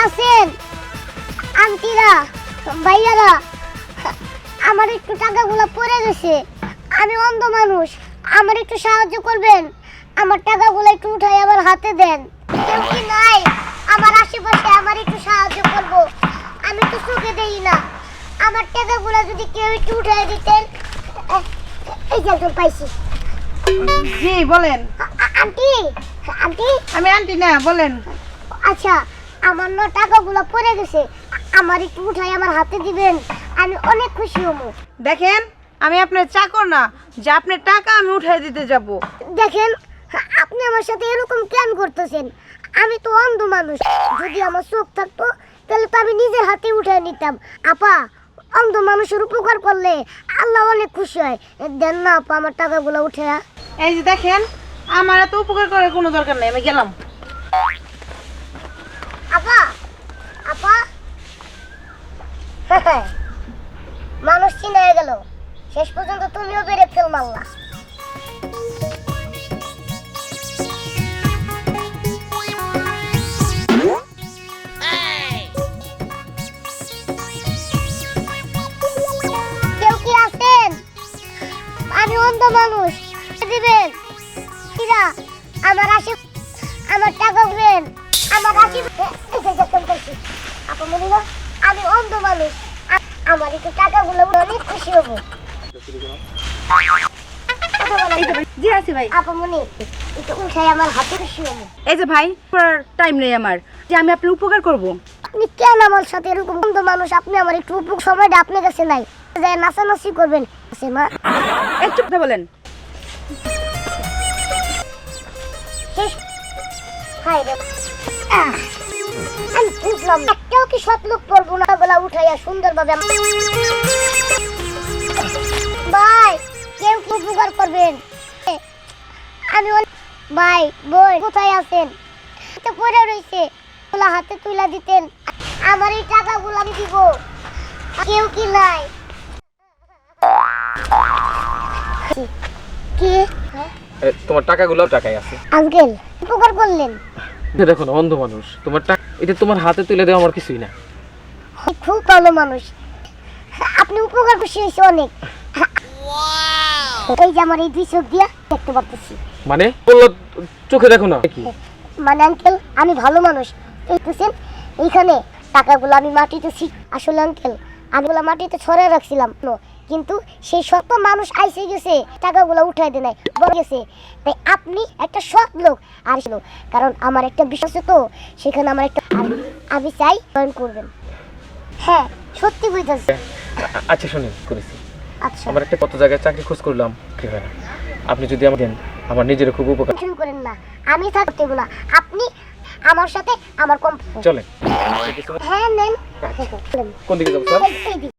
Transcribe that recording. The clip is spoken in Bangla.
আছেন আন্টিরা ভাইয়ারা? আমার একটু টাকাগুলো পড়ে গেছে, আমি অন্ধ মানুষ, আমার একটু সাহায্য করবেন? আমার টাকাগুলো একটু উঠাই আমার হাতে দেন। কেউ কি নাই আমার আশেপাশে আমার একটু সাহায্য করব? আমি তো চোখে দেই না, আমার টাকাগুলো যদি কেউ একটু উঠাই দিতেন। এই যে একজন পাইছি। জি বলেন। আন্টি আন্টি আমি আন্টি না, বলেন। আচ্ছা, আমার না টাকাগুলো পড়ে গেছে, আমার একটু উঠাই আমার হাতে দিবেন, আমি অনেক খুশি হব। দেখেন, আমি আপনার চাকর না যে আপনার টাকা আমি উঠাই দিতে যাব। দেখেন, আপনি আমার সাথে এরকম কেন করতেছেন? আমি তো অন্ধ মানুষ, যদি আমার চোখ থাকতো তাহলে তো আমি নিজের হাতে উঠাই নিতাম। আপা, অন্ধ মানুষের উপকার করলে আল্লাহ অনেক খুশি হয়। দেন না আপা আমার টাকাগুলো উঠে। এই যে দেখেন, আমার এত উপকার করার কোনো দরকার নেই, আমি গেলাম। আপা আপা মানুষ চিনে গেল, শেষ পর্যন্ত তুমিও বেড়ে ফেল মারলা। কেউ কি আছেন? আমি অন্ধ মানুষ, দিবেন কিরা? আমার আসে, আমার টাকা দিবেন, আমার আসে। আপা মনে না আমি অন্ধ মানুষ, আমার একটু টাকাগুলো অনেক খুশি হবো। জি আছি ভাই। আপা মনে একটু উঠাই আমার হাতে খুশি হবো। এই যে ভাই, টাইম নেই আমার যে আমি আপনার উপকার করব। আপনি কেন আমার সাথে এরকম অন্ধ মানুষ? আপনি আমার একটু সময়টা আপনার কাছে নাই, যাই নাচানাচি করবেন মা। একটু কথা বলেন। শেষ হাই রে। আমি বুঝলাম না, কেউ কি সৎ লোক পড়বো না গলা উঠাইয়া সুন্দরভাবে। ভাই, কেউ কি উপকার করবেন? আমি ভাই বই কোথায় আছেন? তো পড়ে রইছে, ওলা হাতে তুলা দিতেন, আমার এই টাকাগুলো আমি দিব। কেউ কি নাই? কি তোমার টাকাগুলো টাকায় আছে। আঙ্কেল উপকার করলেন? দেখো না, অন্ধ মানুষ, তোমার টাকা এটা তোমার হাতে তুলে দেওয়া আমার কিছুই না। খুব ভালো মানুষ, আপনি উপকার খুশি হয়েছে অনেক। এই যে আমার এই দুই চোখ দিয়া দেখতে পারতেছি। মানে বললো চোখে দেখো না কি? মানে আঙ্কেল আমি ভালো মানুষ, দেখতেছেন এইখানে টাকাগুলো আমি মাটিতে আসলে আঙ্কেল আমি ওগুলো মাটিতে ছড়াই রাখছিলাম, কিন্তু সেই সব মানুষ আইসে গেছে টাকাগুলো উঠাই দেয় নাই, বলে গেছে। তাই আপনি একটা সৎ লোক, আর কারণ আমার একটা বিশ্বাস তো সেখানে আমার একটা আমি চাই জয়েন করবেন। হ্যাঁ সত্যি বুঝতেছি। আচ্ছা শুনুন, করেছি আচ্ছা আমার একটা কত জায়গায় চাকরি খোঁজ করলাম, কি হয় না, আপনি যদি আমাকে দেন আমার নিজের খুব উপকার। টেনশন করেন না, আমি থাকতে বলা, আপনি আমার সাথে আমার কম চলেন। হ্যাঁ নেন। কোন দিকে যাবো স্যার? এইদিকে